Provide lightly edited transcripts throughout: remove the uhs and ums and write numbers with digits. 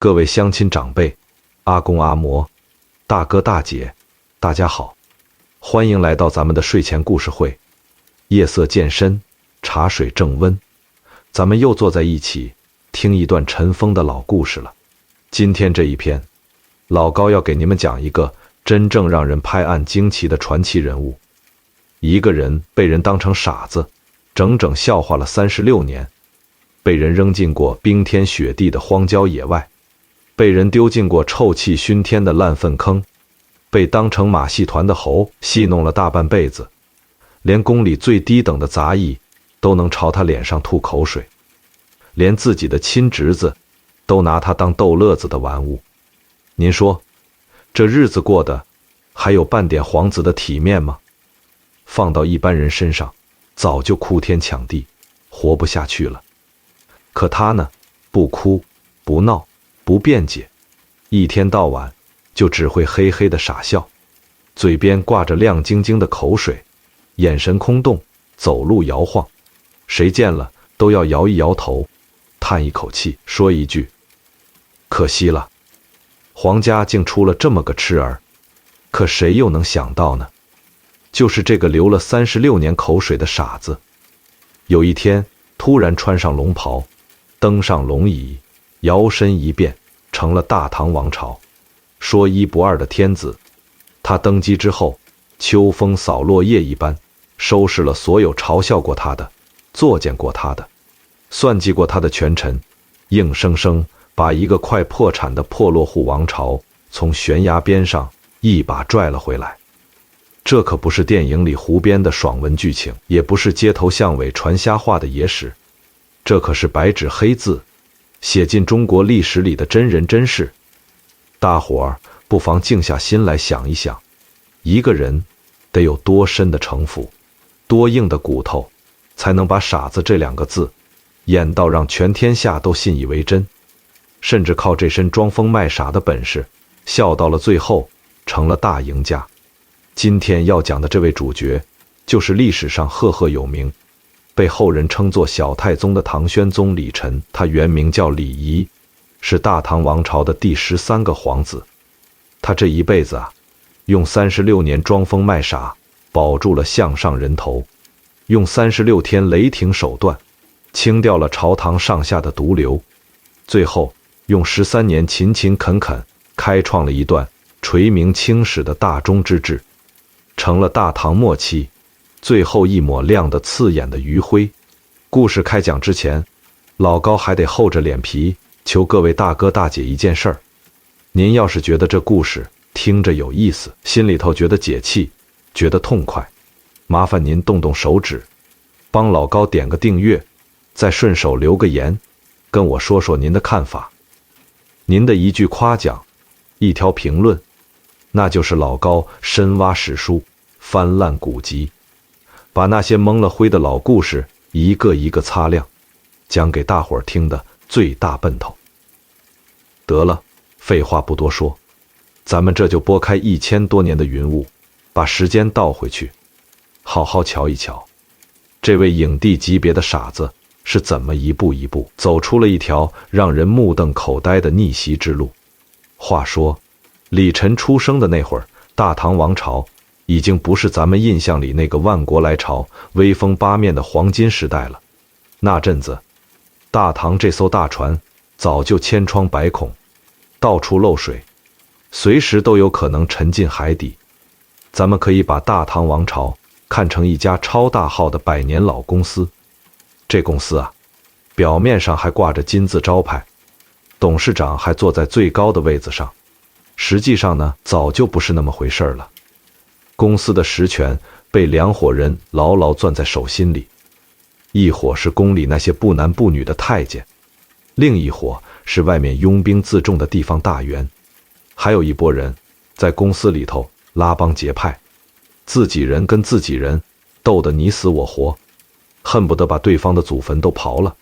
各位乡亲长辈、阿公阿嬷、大哥大姐，大家好，欢迎来到咱们的睡前故事会。夜色渐深，茶水正温，咱们又坐在一起听一段尘封的老故事了。今天这一篇，老高要给你们讲一个真正让人拍案惊奇的传奇人物。一个人被人当成傻子，整整笑话了36年，被人扔进过冰天雪地的荒郊野外，被人丢进过臭气熏天的烂粪坑，被当成马戏团的猴戏弄了大半辈子，连宫里最低等的杂役都能朝他脸上吐口水，连自己的亲侄子都拿他当逗乐子的玩物。您说，这日子过得还有半点皇子的体面吗？放到一般人身上，早就哭天抢地，活不下去了。可他呢，不哭不闹不辩解，一天到晚就只会嘿嘿的傻笑，嘴边挂着亮晶晶的口水，眼神空洞，走路摇晃，谁见了都要摇一摇头，叹一口气，说一句可惜了。皇家竟出了这么个痴儿，可谁又能想到呢？就是这个流了36年口水的傻子，有一天突然穿上龙袍，登上龙椅，摇身一变成了大唐王朝说一不二的天子。他登基之后，秋风扫落叶一般收拾了所有嘲笑过他的、作践过他的、算计过他的权臣，硬生生把一个快破产的破落户王朝从悬崖边上一把拽了回来。这可不是电影里胡编的爽文剧情，也不是街头巷尾传瞎话的野史，这可是白纸黑字写进中国历史里的真人真事。大伙儿不妨静下心来想一想，一个人得有多深的城府，多硬的骨头，才能把傻子这2个字演到让全天下都信以为真，甚至靠这身装疯卖傻的本事笑到了最后成了大赢家。今天要讲的这位主角，就是历史上赫赫有名，被后人称作小太宗的唐宣宗李忱。他原名叫李仪，是大唐王朝的第13个皇子。他这一辈子用36年装疯卖傻保住了项上人头，用36天雷霆手段清掉了朝堂上下的毒瘤，最后用13年勤勤恳恳开创了一段垂名青史的大中之治，成了大唐末期最后一抹亮得刺眼的余晖。故事开讲之前，老高还得厚着脸皮求各位大哥大姐一件事儿，您要是觉得这故事听着有意思，心里头觉得解气，觉得痛快，麻烦您动动手指，帮老高点个订阅，再顺手留个言，跟我说说您的看法。您的一句夸奖，一条评论，那就是老高深挖史书，翻烂古籍，把那些蒙了灰的老故事一个一个擦亮，讲给大伙儿听的最大奔头。得了，废话不多说，咱们这就拨开1000多年的云雾，把时间倒回去，好好瞧一瞧这位影帝级别的傻子是怎么一步一步走出了一条让人目瞪口呆的逆袭之路。话说李忱出生的那会儿，大唐王朝已经不是咱们印象里那个万国来朝、威风八面的黄金时代了。那阵子，大唐这艘大船早就千疮百孔，到处漏水，随时都有可能沉进海底。咱们可以把大唐王朝看成一家超大号的100年老公司。这公司表面上还挂着金字招牌，董事长还坐在最高的位子上，实际上呢，早就不是那么回事了。公司的实权被2伙人牢牢攥在手心里，一伙是宫里那些不男不女的太监，另一伙是外面拥兵自重的地方大员，还有一拨人在公司里头拉帮结派，自己人跟自己人斗得你死我活，恨不得把对方的祖坟都刨了。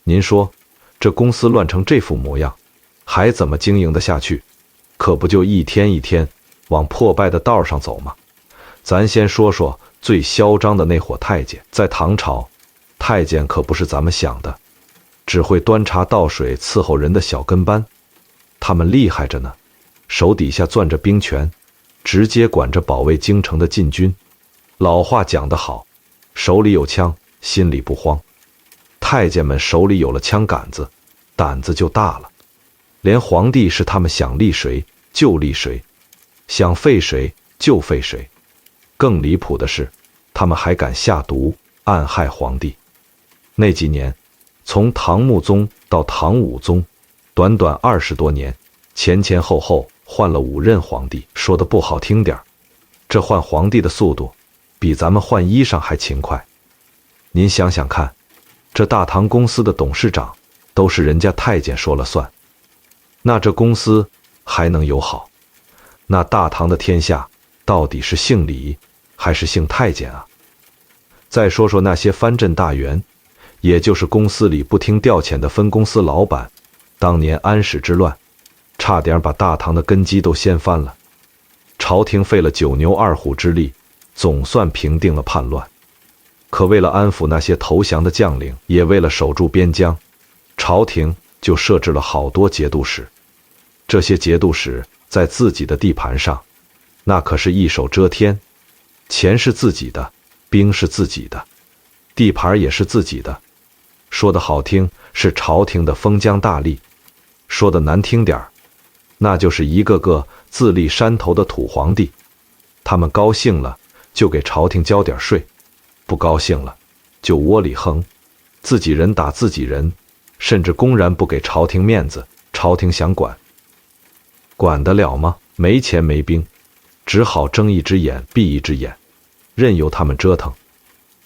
您说这公司乱成这副模样，还怎么经营得下去？可不就一天一天往破败的道上走吗？咱先说说最嚣张的那伙太监。在唐朝，太监可不是咱们想的只会端茶倒水伺候人的小跟班，他们厉害着呢，手底下攥着兵权，直接管着保卫京城的禁军。老话讲得好，手里有枪，心里不慌。太监们手里有了枪杆子，胆子就大了。连皇帝是他们想立谁就立谁，想废谁就废谁。更离谱的是，他们还敢下毒暗害皇帝。那几年，从唐穆宗到唐武宗，短短20多年，前前后后换了5任皇帝。说的不好听点，这换皇帝的速度比咱们换衣裳还勤快。您想想看，这大唐公司的董事长都是人家太监说了算，那这公司还能有好？那大唐的天下到底是姓李还是姓太监啊？再说说那些藩镇大员，也就是公司里不听调遣的分公司老板，当年安史之乱差点把大唐的根基都掀翻了。朝廷费了9牛2虎之力，总算平定了叛乱。可为了安抚那些投降的将领，也为了守住边疆，朝廷就设置了好多节度使。这些节度使在自己的地盘上，那可是一手遮天，钱是自己的，兵是自己的，地盘也是自己的。说得好听是朝廷的封疆大吏，说得难听点，那就是一个个自立山头的土皇帝。他们高兴了就给朝廷交点税，不高兴了就窝里横，自己人打自己人，甚至公然不给朝廷面子。朝廷想管，管得了吗？没钱没兵，只好睁一只眼闭一只眼，任由他们折腾。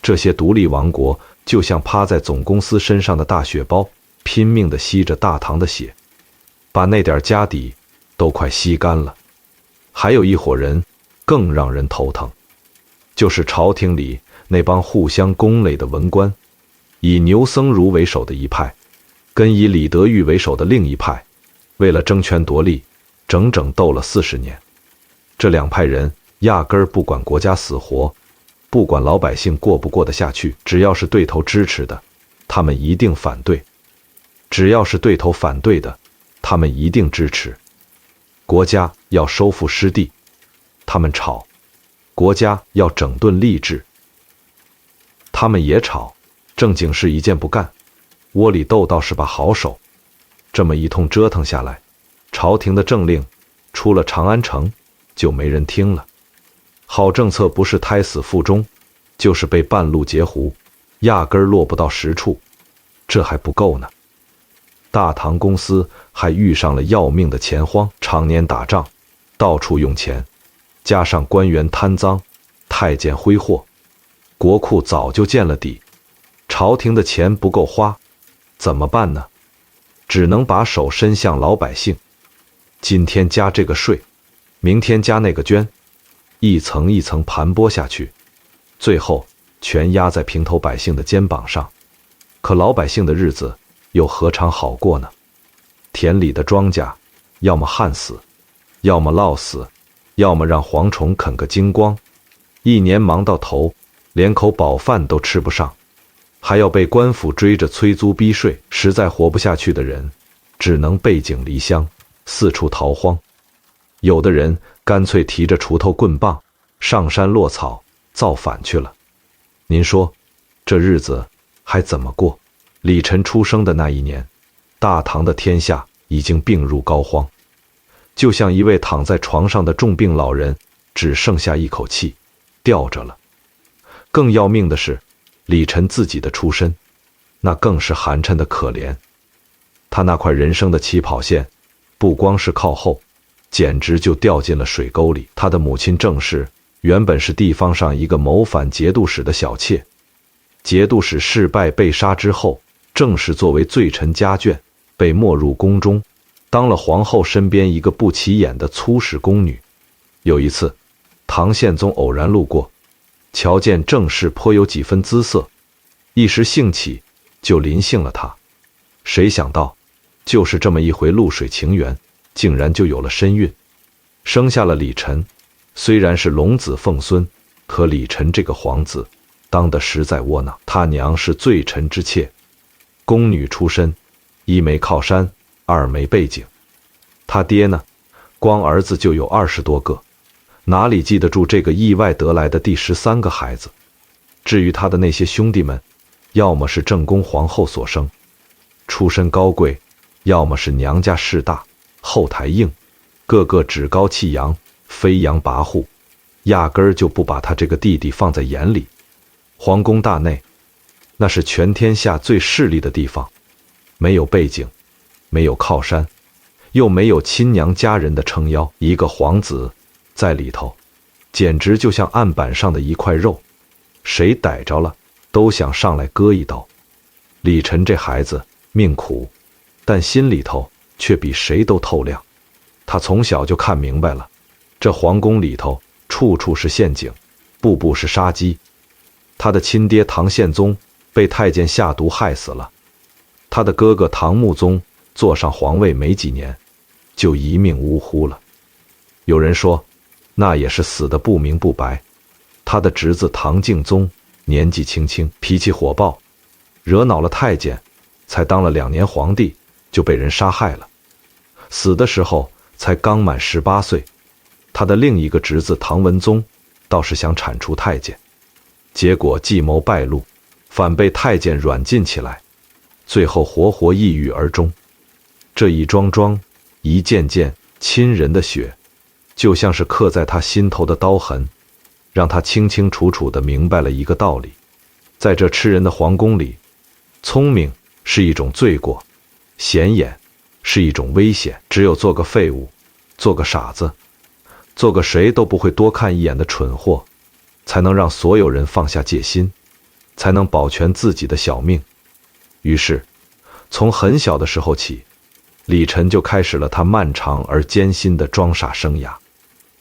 这些独立王国就像趴在总公司身上的大血包，拼命地吸着大唐的血，把那点家底都快吸干了。还有一伙人更让人头疼，就是朝廷里那帮互相攻垒的文官，以牛僧孺为首的一派，跟以李德裕为首的另一派，为了争权夺利，整整斗了40年。这两派人压根儿不管国家死活，不管老百姓过不过得下去，只要是对头支持的，他们一定反对；只要是对头反对的，他们一定支持。国家要收复失地，他们吵；国家要整顿吏治，他们也吵。正经事一件不干，窝里斗倒是把好手。这么一通折腾下来，朝廷的政令出了长安城就没人听了。好政策不是胎死腹中，就是被半路截胡，压根儿落不到实处。这还不够呢，大唐公司还遇上了要命的钱荒，常年打仗，到处用钱，加上官员贪赃，太监挥霍，国库早就见了底。朝廷的钱不够花，怎么办呢？只能把手伸向老百姓，今天加这个税，明天加那个捐，一层一层盘剥下去，最后全压在平头百姓的肩膀上。可老百姓的日子又何尝好过呢？田里的庄稼要么旱死，要么涝死，要么让蝗虫啃个精光，一年忙到头，连口饱饭都吃不上，还要被官府追着催租逼税。实在活不下去的人，只能背井离乡，四处逃荒。有的人干脆提着锄头棍棒上山落草造反去了。您说这日子还怎么过？李晨出生的那一年，大唐的天下已经病入膏肓，就像一位躺在床上的重病老人，只剩下一口气，吊着了。更要命的是，李晨自己的出身，那更是寒碜的可怜。他那块人生的起跑线，不光是靠后，简直就掉进了水沟里。他的母亲郑氏原本是地方上一个谋反节度使的小妾，节度使事败被杀之后，郑氏作为罪臣家眷，被没入宫中，当了皇后身边一个不起眼的粗使宫女。有一次，唐宪宗偶然路过，瞧见郑氏颇有几分姿色，一时兴起就临幸了她。谁想到就是这么一回露水情缘，竟然就有了身孕，生下了李晨。虽然是龙子凤孙，可李晨这个皇子当得实在窝囊。他娘是罪臣之妾，宫女出身，一没靠山，二没背景。他爹呢，光儿子就有20多个，哪里记得住这个意外得来的第13个孩子？至于他的那些兄弟们，要么是正宫皇后所生，出身高贵，要么是娘家势大，后台硬，个个趾高气扬，飞扬跋扈，压根儿就不把他这个弟弟放在眼里。皇宫大内，那是全天下最势利的地方，没有背景，没有靠山，又没有亲娘家人的撑腰，一个皇子在里头，简直就像案板上的一块肉，谁逮着了都想上来割一刀。李晨这孩子命苦，但心里头却比谁都透亮。他从小就看明白了，这皇宫里头处处是陷阱，步步是杀机。他的亲爹唐宪宗被太监下毒害死了，他的哥哥唐穆宗坐上皇位没几年，就一命呜呼了。有人说，那也是死得不明不白。他的侄子唐敬宗年纪轻轻，脾气火爆，惹恼了太监，才当了2年皇帝，就被人杀害了。死的时候才刚满18岁。他的另一个侄子唐文宗倒是想铲除太监，结果计谋败露，反被太监软禁起来，最后活活抑郁而终。这一桩桩，一件件亲人的血，就像是刻在他心头的刀痕，让他清清楚楚地明白了一个道理：在这吃人的皇宫里，聪明是一种罪过，显眼是一种危险。只有做个废物，做个傻子，做个谁都不会多看一眼的蠢货，才能让所有人放下戒心，才能保全自己的小命。于是，从很小的时候起，李晨就开始了他漫长而艰辛的装傻生涯。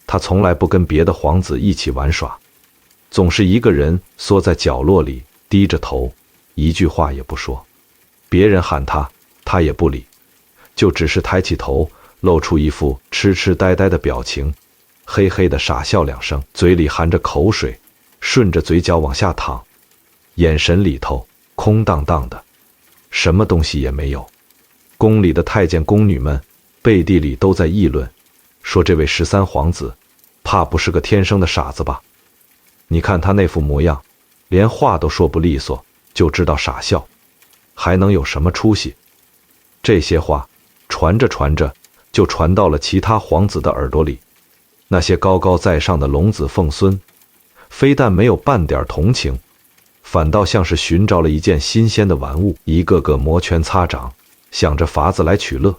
他从来不跟别的皇子一起玩耍，总是一个人缩在角落里，低着头，一句话也不说。别人喊他，他也不理，就只是抬起头，露出一副痴痴呆呆的表情，嘿嘿的傻笑2声，嘴里含着口水，顺着嘴角往下淌，眼神里头空荡荡的，什么东西也没有。宫里的太监宫女们背地里都在议论，说这位13皇子怕不是个天生的傻子吧？你看他那副模样，连话都说不利索，就知道傻笑，还能有什么出息？这些话传着传着，就传到了其他皇子的耳朵里。那些高高在上的龙子凤孙，非但没有半点同情，反倒像是寻着了一件新鲜的玩物，一个个摩拳擦掌，想着法子来取乐。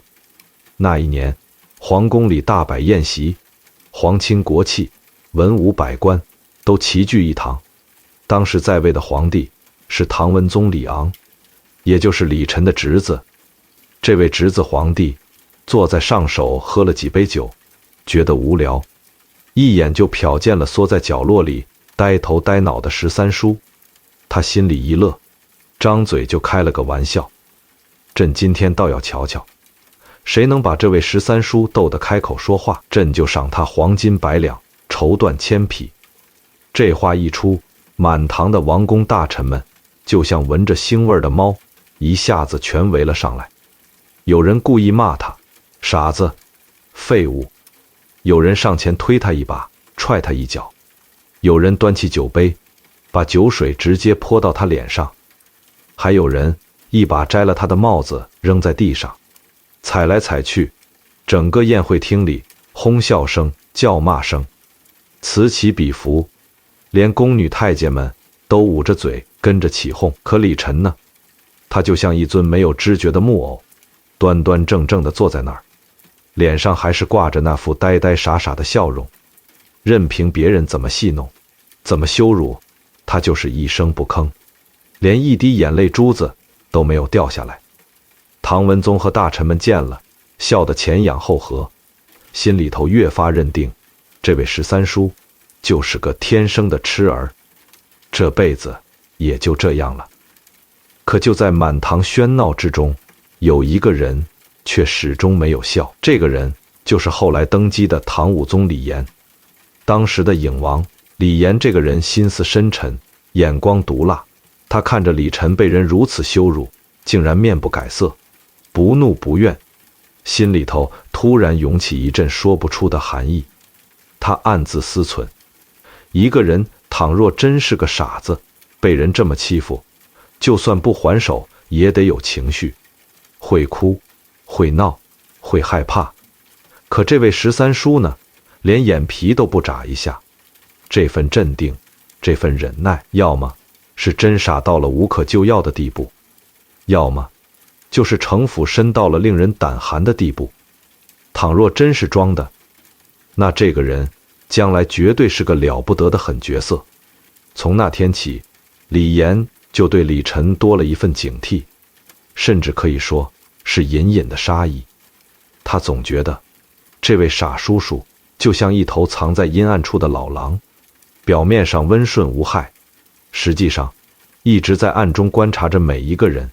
那一年，皇宫里大摆宴席，皇亲国戚、文武百官都齐聚一堂。当时在位的皇帝是唐文宗李昂，也就是李晨的侄子。这位侄子皇帝坐在上首喝了几杯酒，觉得无聊，一眼就瞟见了缩在角落里呆头呆脑的13叔。他心里一乐，张嘴就开了个玩笑：朕今天倒要瞧瞧，谁能把这位13叔逗得开口说话，朕就赏他黄金100两，绸缎1000匹。这话一出，满堂的王公大臣们就像闻着腥味的猫，一下子全围了上来。有人故意骂他傻子、废物，有人上前推他一把，踹他一脚，有人端起酒杯，把酒水直接泼到他脸上，还有人一把摘了他的帽子扔在地上，踩来踩去，整个宴会厅里哄笑声、叫骂声此起彼伏，连宫女太监们都捂着嘴跟着起哄。可李晨呢，他就像一尊没有知觉的木偶，端端正正地坐在那儿，脸上还是挂着那副呆呆傻傻的笑容，任凭别人怎么戏弄，怎么羞辱，他就是一声不吭，连一滴眼泪珠子都没有掉下来。唐文宗和大臣们见了，笑得前仰后合，心里头越发认定这位13叔就是个天生的痴儿，这辈子也就这样了。可就在满堂喧闹之中，有一个人却始终没有笑。这个人就是后来登基的唐武宗李炎。当时的影王李炎这个人心思深沉，眼光毒辣，他看着李晨被人如此羞辱，竟然面不改色，不怒不怨，心里头突然涌起一阵说不出的寒意。他暗自思忖，一个人倘若真是个傻子，被人这么欺负，就算不还手也得有情绪，会哭，会闹，会害怕。可这位13叔呢，连眼皮都不眨一下。这份镇定，这份忍耐，要么是真傻到了无可救药的地步，要么就是城府深到了令人胆寒的地步。倘若真是装的，那这个人将来绝对是个了不得的狠角色。从那天起，李岩就对李晨多了一份警惕，甚至可以说是隐隐的杀意。他总觉得这位傻叔叔就像一头藏在阴暗处的老狼，表面上温顺无害，实际上一直在暗中观察着每一个人，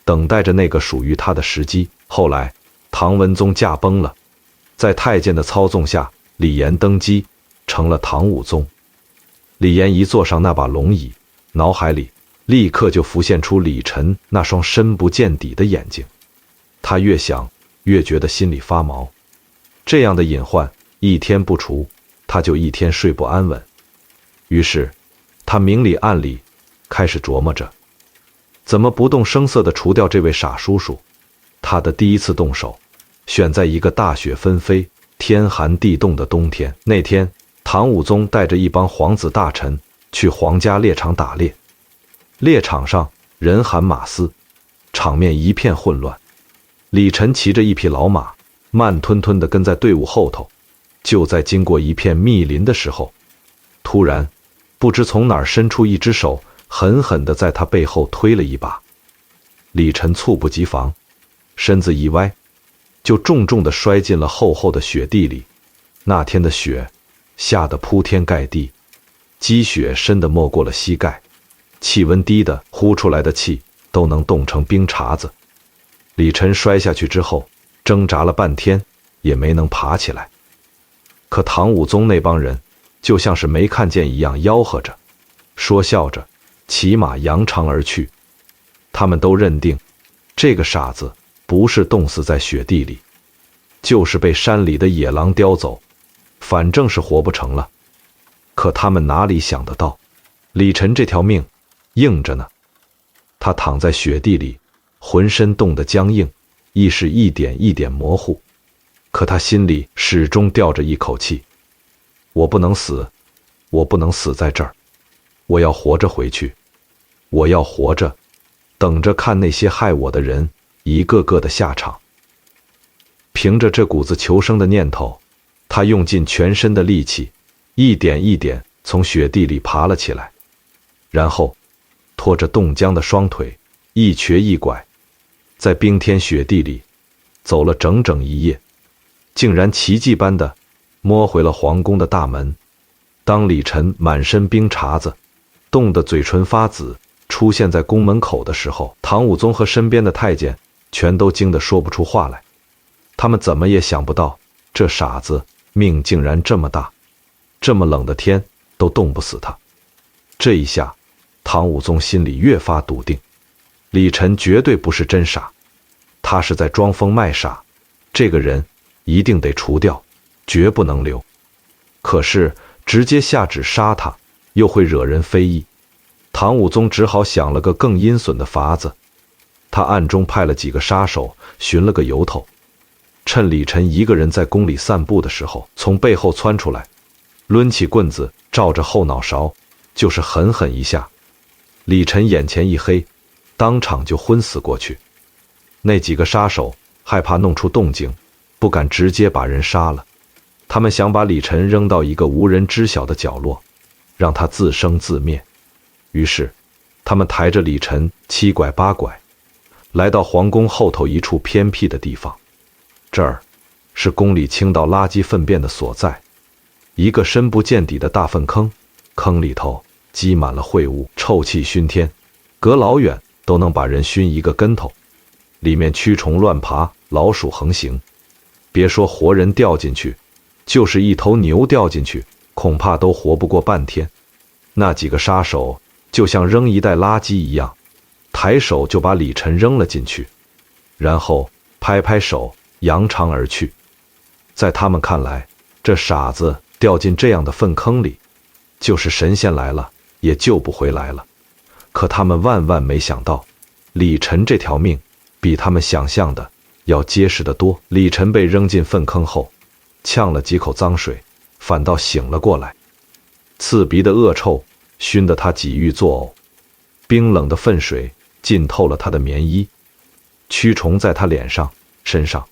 等待着那个属于他的时机。后来唐文宗驾崩了，在太监的操纵下，李岩登基，成了唐武宗。李岩一坐上那把龙椅，脑海里立刻就浮现出李晨那双深不见底的眼睛。他越想越觉得心里发毛，这样的隐患一天不除，他就一天睡不安稳。于是他明里暗里开始琢磨着怎么不动声色地除掉这位傻叔叔。他的第一次动手选在一个大雪纷飞、天寒地冻的冬天。那天唐武宗带着一帮皇子大臣去皇家猎场打猎，猎场上人喊马嘶，场面一片混乱。李晨骑着一匹老马，慢吞吞地跟在队伍后头。就在经过一片密林的时候，突然不知从哪儿伸出一只手，狠狠地在他背后推了一把。李晨猝不及防，身子一歪，就重重地摔进了厚厚的雪地里。那天的雪下得铺天盖地，积雪深得没过了膝盖，气温低的呼出来的气都能冻成冰碴子。李晨摔下去之后，挣扎了半天也没能爬起来。可唐武宗那帮人就像是没看见一样，吆喝着，说笑着，骑马扬长而去。他们都认定这个傻子不是冻死在雪地里，就是被山里的野狼叼走，反正是活不成了。可他们哪里想得到，李晨这条命硬着呢。他躺在雪地里，浑身冻得僵硬，意识一点一点模糊。可他心里始终吊着一口气，我不能死，我不能死在这儿，我要活着回去，我要活着，等着看那些害我的人一个个的下场。凭着这股子求生的念头，他用尽全身的力气，一点一点从雪地里爬了起来，然后拖着冻僵的双腿，一瘸一拐，在冰天雪地里走了整整一夜，竟然奇迹般的摸回了皇宫的大门。当李晨满身冰碴子，冻得嘴唇发紫，出现在宫门口的时候，唐武宗和身边的太监全都惊得说不出话来。他们怎么也想不到，这傻子命竟然这么大，这么冷的天都冻不死他。这一下，唐武宗心里越发笃定，李晨绝对不是真傻，他是在装疯卖傻，这个人一定得除掉，绝不能留。可是直接下旨杀他，又会惹人非议。唐武宗只好想了个更阴损的法子，他暗中派了几个杀手寻了个由头，趁李晨一个人在宫里散步的时候，从背后窜出来，抡起棍子照着后脑勺就是狠狠一下。李晨眼前一黑，当场就昏死过去。那几个杀手害怕弄出动静，不敢直接把人杀了，他们想把李晨扔到一个无人知晓的角落，让他自生自灭。于是他们抬着李晨七拐八拐，来到皇宫后头一处偏僻的地方。这儿是宫里倾倒垃圾粪便的所在，一个深不见底的大粪坑，坑里头积满了秽物，臭气熏天，隔老远都能把人熏一个跟头。里面蛆虫乱爬，老鼠横行，别说活人掉进去，就是一头牛掉进去，恐怕都活不过半天。那几个杀手就像扔一袋垃圾一样，抬手就把李晨扔了进去，然后拍拍手，扬长而去。在他们看来，这傻子掉进这样的粪坑里，就是神仙来了也救不回来了。可他们万万没想到，李晨这条命比他们想象的要结实得多。李晨被扔进粪坑后，呛了几口脏水，反倒醒了过来。刺鼻的恶臭熏得他几欲作呕，冰冷的粪水浸透了他的棉衣，蛆虫在他脸上、身上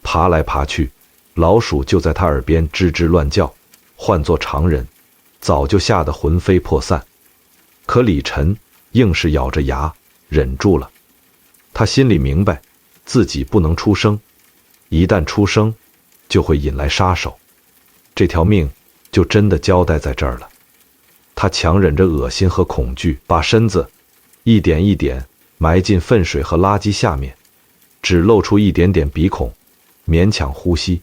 爬来爬去，老鼠就在他耳边吱吱乱叫。换作常人，早就吓得魂飞魄散。可李晨硬是咬着牙忍住了。他心里明白，自己不能出声，一旦出声，就会引来杀手。这条命就真的交代在这儿了。他强忍着恶心和恐惧，把身子一点一点埋进粪水和垃圾下面，只露出一点点鼻孔，勉强呼吸。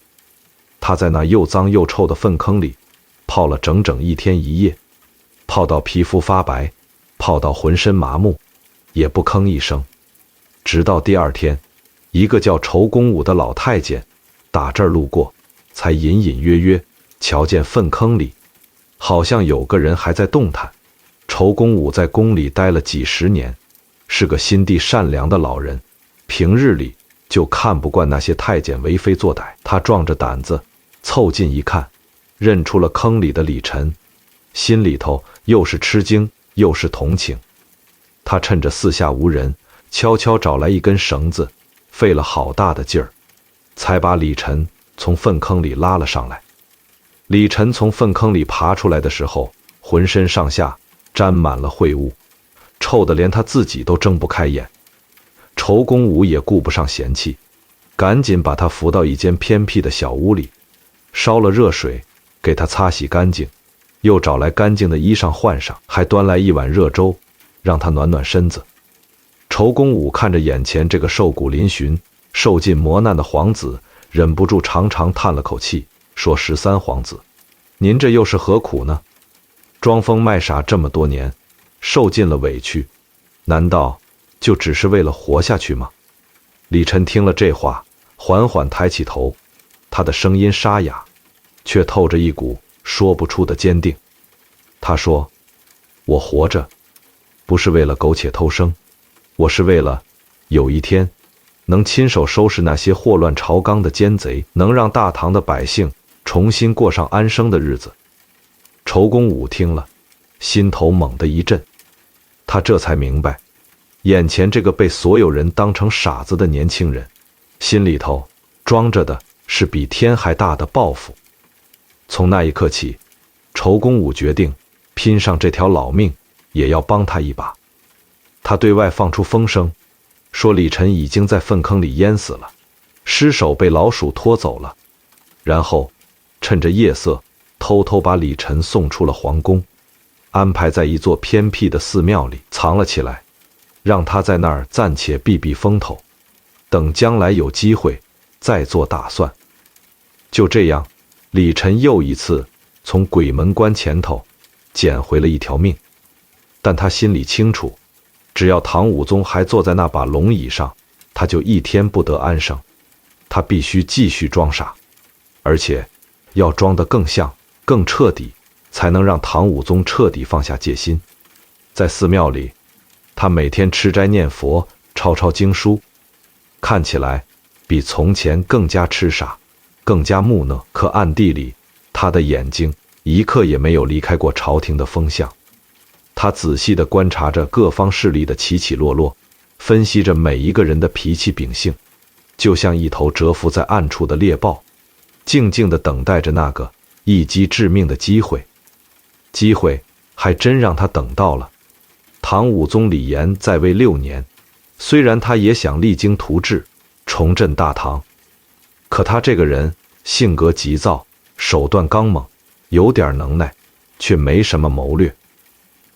他在那又脏又臭的粪坑里泡了整整1天1夜，泡到皮肤发白，泡到浑身麻木，也不吭一声。直到第2天，一个叫仇公武的老太监打这儿路过，才隐隐约约瞧见粪坑里好像有个人还在动弹。仇公武在宫里待了几十年，是个心地善良的老人，平日里就看不惯那些太监为非作歹。他壮着胆子凑近一看，认出了坑里的李晨，心里头又是吃惊又是同情。他趁着四下无人，悄悄找来一根绳子，费了好大的劲儿，才把李晨从粪坑里拉了上来。李晨从粪坑里爬出来的时候，浑身上下沾满了秽物，臭得连他自己都睁不开眼。仇公武也顾不上嫌弃，赶紧把他扶到一间偏僻的小屋里，烧了热水给他擦洗干净，又找来干净的衣裳换上，还端来一碗热粥让他暖暖身子。仇公武看着眼前这个瘦骨嶙峋、受尽磨难的皇子，忍不住长长叹了口气，说：“13皇子，您这又是何苦呢？装疯卖傻这么多年，受尽了委屈，难道就只是为了活下去吗？”李晨听了这话，缓缓抬起头，他的声音沙哑，却透着一股说不出的坚定。他说：“我活着，不是为了苟且偷生，我是为了有一天能亲手收拾那些祸乱朝纲的奸贼，能让大唐的百姓重新过上安生的日子。”仇公武听了，心头猛地一震，他这才明白，眼前这个被所有人当成傻子的年轻人，心里头装着的是比天还大的抱负。从那一刻起，仇公武决定拼上这条老命，也要帮他一把。他对外放出风声，说李晨已经在粪坑里淹死了，尸首被老鼠拖走了，然后趁着夜色偷偷把李晨送出了皇宫，安排在一座偏僻的寺庙里藏了起来，让他在那儿暂且避避风头，等将来有机会再做打算。就这样，李晨又一次从鬼门关前头捡回了一条命。但他心里清楚，只要唐武宗还坐在那把龙椅上，他就一天不得安生。他必须继续装傻，而且要装得更像、更彻底，才能让唐武宗彻底放下戒心。在寺庙里，他每天吃斋念佛，抄抄经书，看起来比从前更加痴傻，更加木讷。可暗地里，他的眼睛一刻也没有离开过朝廷的风向。他仔细地观察着各方势力的起起落落，分析着每一个人的脾气秉性，就像一头蛰伏在暗处的猎豹，静静地等待着那个一击致命的机会。机会还真让他等到了。唐武宗李炎在位6年，虽然他也想励精图治，重振大唐，可他这个人性格急躁，手段刚猛，有点能耐，却没什么谋略。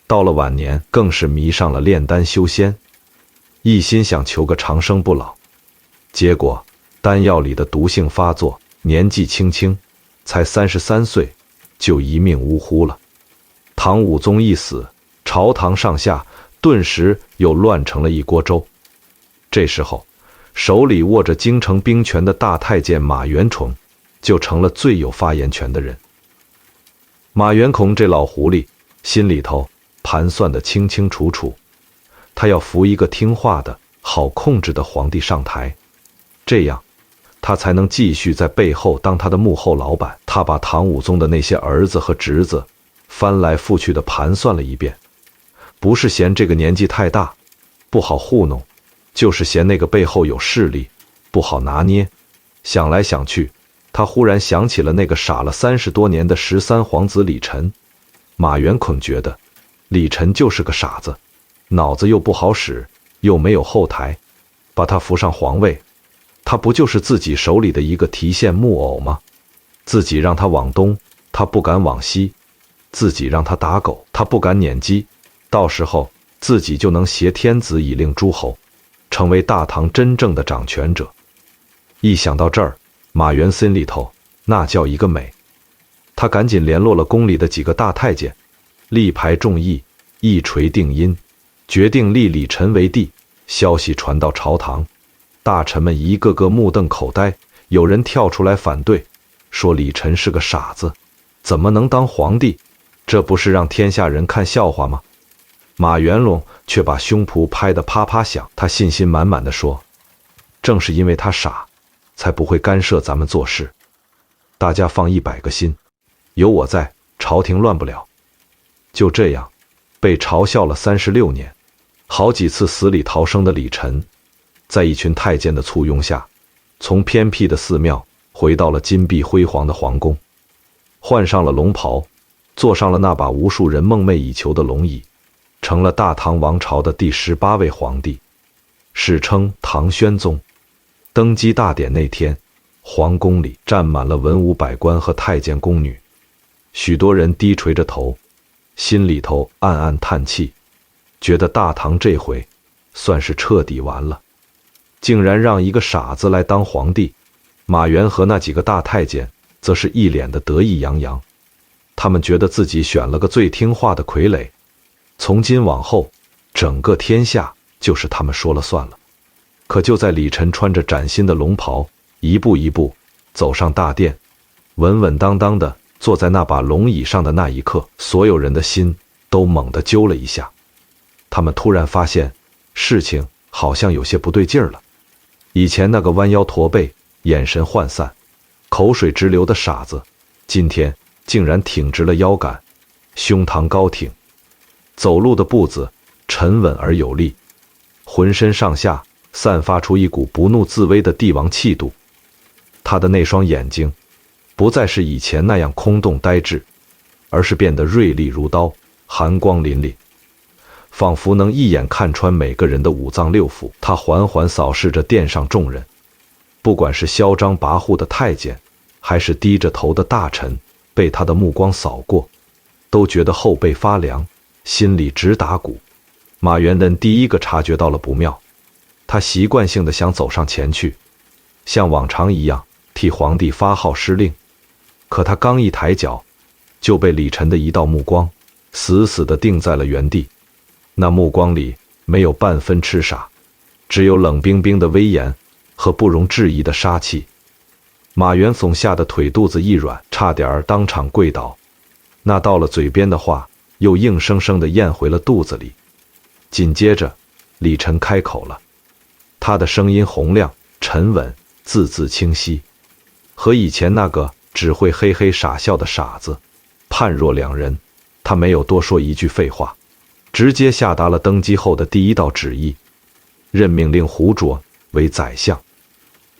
到了晚年，更是迷上了炼丹修仙，一心想求个长生不老。结果丹药里的毒性发作，年纪轻轻，才33岁，就一命呜呼了。唐武宗一死，朝堂上下顿时又乱成了一锅粥。这时候，手里握着京城兵权的大太监马元崇就成了最有发言权的人。马元崇这老狐狸心里头盘算得清清楚楚，他要扶一个听话的、好控制的皇帝上台，这样他才能继续在背后当他的幕后老板。他把唐武宗的那些儿子和侄子翻来覆去的盘算了一遍，不是嫌这个年纪太大不好糊弄，就是嫌那个背后有势力不好拿捏。想来想去，他忽然想起了那个傻了30多年的13皇子李忱。马元崇觉得李忱就是个傻子，脑子又不好使，又没有后台，把他扶上皇位，他不就是自己手里的一个提线木偶吗？自己让他往东，他不敢往西；自己让他打狗，他不敢撵鸡。到时候自己就能挟天子以令诸侯，成为大唐真正的掌权者。一想到这儿，马元心里头那叫一个美。他赶紧联络了宫里的几个大太监，力排众议，一锤定音，决定立李忱为帝。消息传到朝堂，大臣们一个个目瞪口呆，有人跳出来反对，说李忱是个傻子，怎么能当皇帝？这不是让天下人看笑话吗？马元龙却把胸脯拍得啪啪响，他信心满满地说：正是因为他傻，才不会干涉咱们做事。大家放100个心，有我在，朝廷乱不了。就这样，被嘲笑了36年，好几次死里逃生的李忱，在一群太监的簇拥下，从偏僻的寺庙回到了金碧辉煌的皇宫，换上了龙袍，坐上了那把无数人梦寐以求的龙椅，成了大唐王朝的第18位皇帝，史称唐宣宗。登基大典那天，皇宫里站满了文武百官和太监宫女，许多人低垂着头，心里头暗暗叹气，觉得大唐这回算是彻底完了，竟然让一个傻子来当皇帝。马元和那几个大太监则是一脸的得意洋洋，他们觉得自己选了个最听话的傀儡，从今往后整个天下就是他们说了算了。可就在李忱穿着崭新的龙袍，一步一步走上大殿，稳稳当当的坐在那把龙椅上的那一刻，所有人的心都猛地揪了一下。他们突然发现事情好像有些不对劲儿了。以前那个弯腰驼背、眼神涣散、口水直流的傻子，今天竟然挺直了腰杆，胸膛高挺，走路的步子沉稳而有力，浑身上下散发出一股不怒自威的帝王气度。他的那双眼睛不再是以前那样空洞呆滞，而是变得锐利如刀，寒光凛凛，仿佛能一眼看穿每个人的五脏六腑。他缓缓扫视着殿上众人，不管是嚣张跋扈的太监，还是低着头的大臣，被他的目光扫过，都觉得后背发凉，心里直打鼓。马元仁第一个察觉到了不妙，他习惯性的想走上前去，像往常一样替皇帝发号施令。可他刚一抬脚，就被李忱的一道目光死死地定在了原地。那目光里没有半分痴傻，只有冷冰冰的威严和不容置疑的杀气。马元悚吓得腿肚子一软，差点当场跪倒。那到了嘴边的话又硬生生地咽回了肚子里。紧接着李忱开口了，他的声音洪亮沉稳，字字清晰，和以前那个只会嘿嘿傻笑的傻子判若两人。他没有多说一句废话，直接下达了登基后的第一道旨意，任命令胡卓为宰相，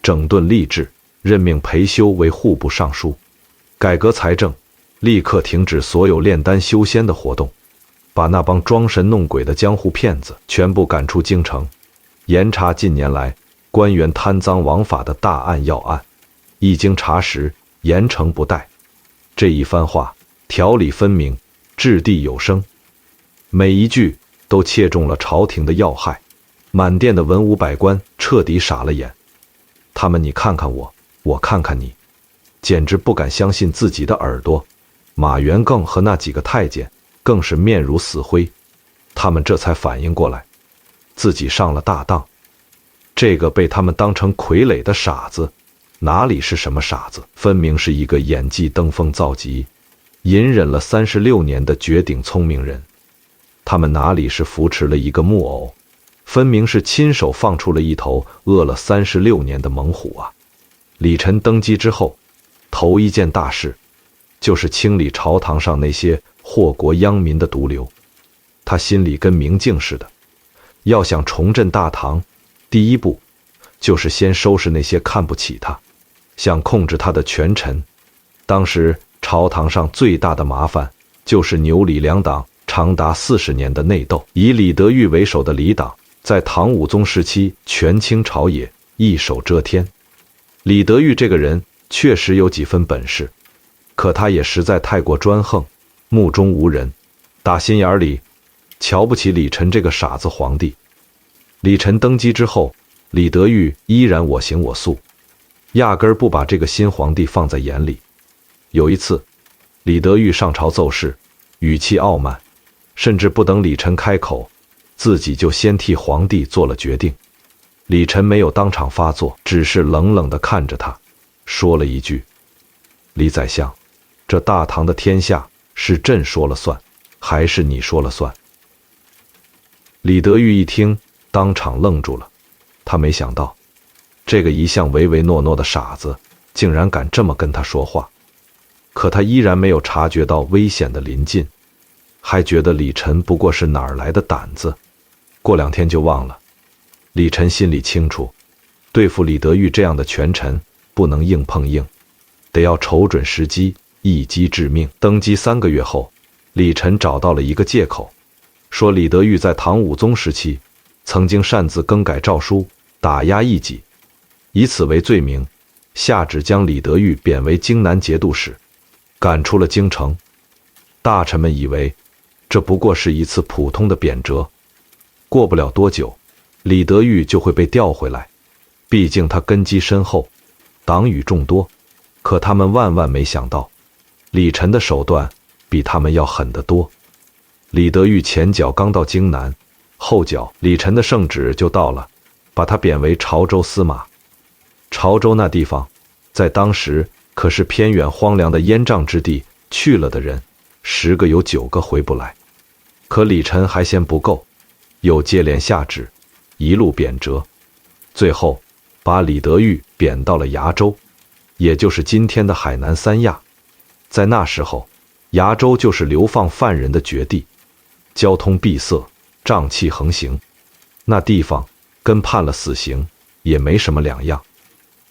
整顿吏治，任命裴修为户部尚书，改革财政，立刻停止所有炼丹修仙的活动，把那帮装神弄鬼的江湖骗子全部赶出京城，严查近年来官员贪赃枉法的大案要案，一经查实，严惩不贷。这一番话条理分明，掷地有声，每一句都切中了朝廷的要害。满殿的文武百官彻底傻了眼，他们你看看我，我看看你，简直不敢相信自己的耳朵。马元更和那几个太监更是面如死灰，他们这才反应过来，自己上了大当。这个被他们当成傀儡的傻子，哪里是什么傻子，分明是一个演技登峰造极、隐忍了36年的绝顶聪明人。他们哪里是扶持了一个木偶，分明是亲手放出了一头饿了36年的猛虎啊！李晨登基之后，头一件大事就是清理朝堂上那些祸国殃民的毒瘤。他心里跟明镜似的，要想重振大唐，第一步就是先收拾那些看不起他、想控制他的权臣。当时朝堂上最大的麻烦就是牛李两党长达40年的内斗。以李德裕为首的李党在唐武宗时期权倾朝野，一手遮天。李德裕这个人确实有几分本事，可他也实在太过专横，目中无人，打心眼里瞧不起李晨这个傻子皇帝。李晨登基之后，李德裕依然我行我素，压根儿不把这个新皇帝放在眼里。有一次，李德裕上朝奏事，语气傲慢，甚至不等李晨开口，自己就先替皇帝做了决定。李晨没有当场发作，只是冷冷地看着他，说了一句：“李宰相，这大唐的天下是朕说了算，还是你说了算？”李德裕一听，当场愣住了。他没想到，这个一向唯唯诺诺的傻子，竟然敢这么跟他说话。可他依然没有察觉到危险的临近，还觉得李晨不过是哪儿来的胆子，过2天就忘了。李晨心里清楚，对付李德裕这样的权臣，不能硬碰硬，得要瞅准时机，一击致命。登基3个月后，李晨找到了一个借口，说李德裕在唐武宗时期曾经擅自更改诏书，打压异己，以此为罪名，下旨将李德裕贬为京南节度使，赶出了京城。大臣们以为这不过是一次普通的贬谪，过不了多久，李德裕就会被调回来，毕竟他根基深厚，党羽众多。可他们万万没想到，李晨的手段比他们要狠得多。李德裕前脚刚到京南，后脚李晨的圣旨就到了，把他贬为潮州司马。潮州那地方在当时可是偏远荒凉的烟瘴之地，去了的人10个有9个回不来。可李晨还嫌不够，又接连下旨，一路贬谪，最后把李德裕贬到了崖州，也就是今天的海南三亚。在那时候，崖州就是流放犯人的绝地，交通闭塞，瘴气横行，那地方跟判了死刑也没什么两样。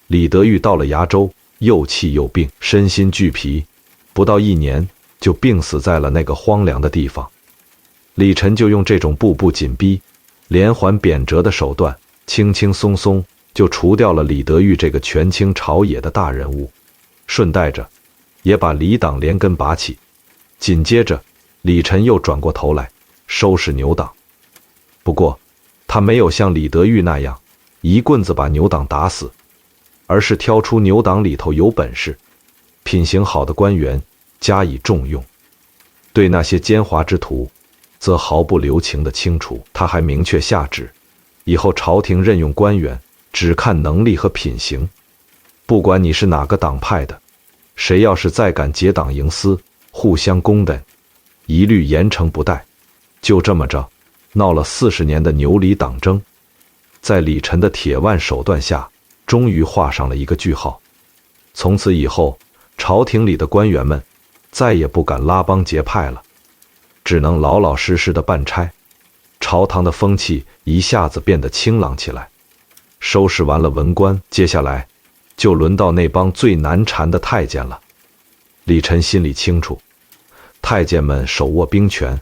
李德裕到了崖州，又气又病，身心俱疲，不到1年就病死在了那个荒凉的地方。李晨就用这种步步紧逼、连环贬谪的手段，轻轻松松就除掉了李德裕这个权倾朝野的大人物，顺带着也把李党连根拔起。紧接着，李晨又转过头来收拾牛党。不过，他没有像李德裕那样一棍子把牛党打死，而是挑出牛党里头有本事、品行好的官员加以重用，对那些奸猾之徒则毫不留情地清除。他还明确下旨，以后朝廷任用官员只看能力和品行，不管你是哪个党派的，谁要是再敢结党营私、互相公趸，一律严惩不贷。就这么着，闹了40年的牛李党争，在李晨的铁腕手段下，终于画上了一个句号。从此以后，朝廷里的官员们再也不敢拉帮结派了，只能老老实实的办差。朝堂的风气一下子变得清朗起来。收拾完了文官，接下来就轮到那帮最难缠的太监了。李晨心里清楚，太监们手握兵权，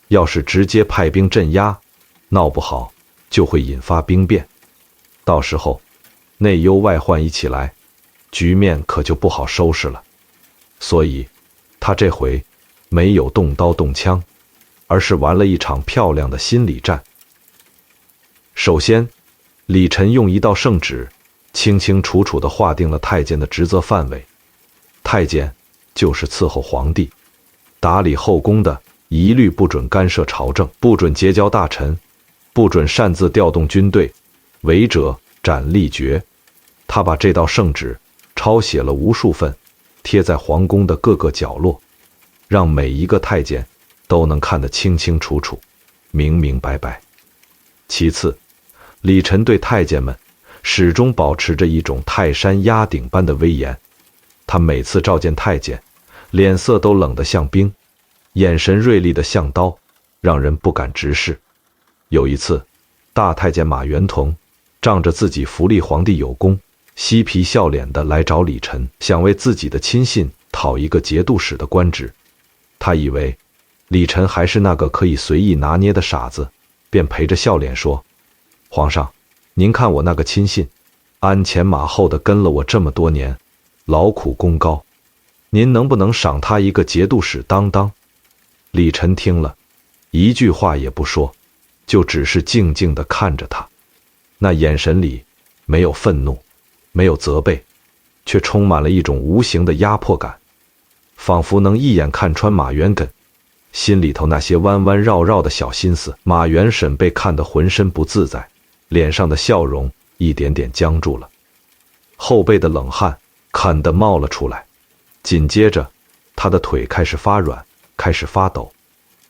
要是直接派兵镇压，闹不好就会引发兵变，到时候内忧外患一起来，局面可就不好收拾了。所以他这回没有动刀动枪，而是玩了一场漂亮的心理战。首先，李晨用一道圣旨清清楚楚地划定了太监的职责范围。太监就是伺候皇帝，打理后宫的一律不准干涉朝政，不准结交大臣，不准擅自调动军队，违者斩立决。他把这道圣旨抄写了无数份，贴在皇宫的各个角落，让每一个太监都能看得清清楚楚、明明白白。其次，李晨对太监们始终保持着一种泰山压顶般的威严。他每次召见太监，脸色都冷得像冰，眼神锐利得像刀，让人不敢直视。有一次，大太监马元同仗着自己扶立皇帝有功，嬉皮笑脸地来找李晨，想为自己的亲信讨一个节度使的官职。他以为李晨还是那个可以随意拿捏的傻子，便陪着笑脸说：“皇上，您看我那个亲信，鞍前马后的跟了我这么多年，劳苦功高，您能不能赏他一个节度使当当？”李晨听了，一句话也不说，就只是静静地看着他，那眼神里没有愤怒，没有责备，却充满了一种无形的压迫感，仿佛能一眼看穿马元艮心里头那些弯弯绕绕的小心思。马元沈被看得浑身不自在，脸上的笑容一点点僵住了，后背的冷汗看得冒了出来，紧接着他的腿开始发软，开始发抖，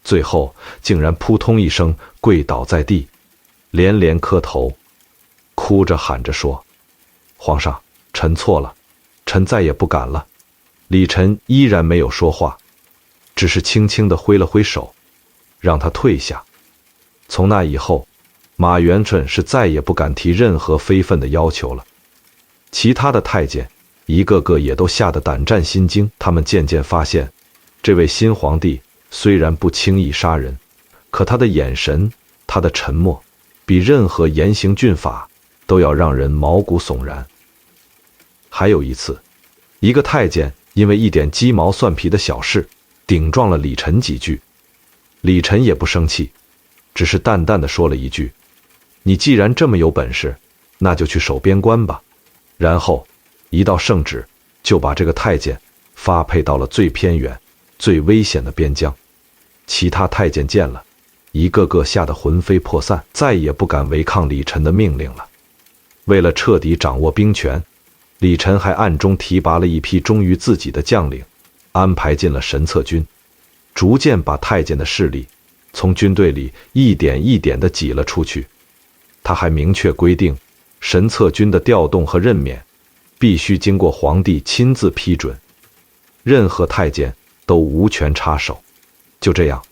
最后竟然扑通一声跪倒在地，连连磕头，哭着喊着说：“皇上，臣错了，臣再也不敢了。”李晨依然没有说话，只是轻轻地挥了挥手，让他退下。从那以后，马元顺是再也不敢提任何非分的要求了。其他的太监一个个也都吓得胆战心惊，他们渐渐发现，这位新皇帝虽然不轻易杀人，可他的眼神，他的沉默，比任何严刑峻法都要让人毛骨悚然。还有一次，一个太监因为一点鸡毛蒜皮的小事顶撞了李晨几句，李晨也不生气，只是淡淡的说了一句：“你既然这么有本事，那就去守边关吧。”然后一道圣旨就把这个太监发配到了最偏远、最危险的边疆。其他太监见了，一个个吓得魂飞魄散，再也不敢违抗李晨的命令了。为了彻底掌握兵权，李晨还暗中提拔了一批忠于自己的将领，安排进了神策军，逐渐把太监的势力从军队里一点一点地挤了出去。他还明确规定，神策军的调动和任免必须经过皇帝亲自批准，任何太监都无权插手。就这样，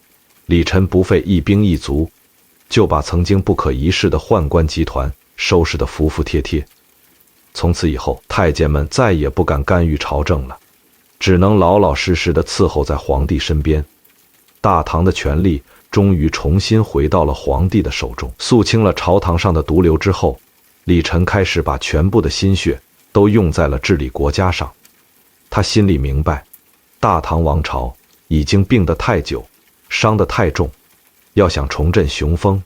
李晨不费一兵一卒，就把曾经不可一世的宦官集团收拾得服服帖帖。从此以后，太监们再也不敢干预朝政了，只能老老实实地伺候在皇帝身边。大唐的权力终于重新回到了皇帝的手中。肃清了朝堂上的毒瘤之后，李晨开始把全部的心血都用在了治理国家上。他心里明白，大唐王朝已经病得太久，伤得太重，要想重振雄风，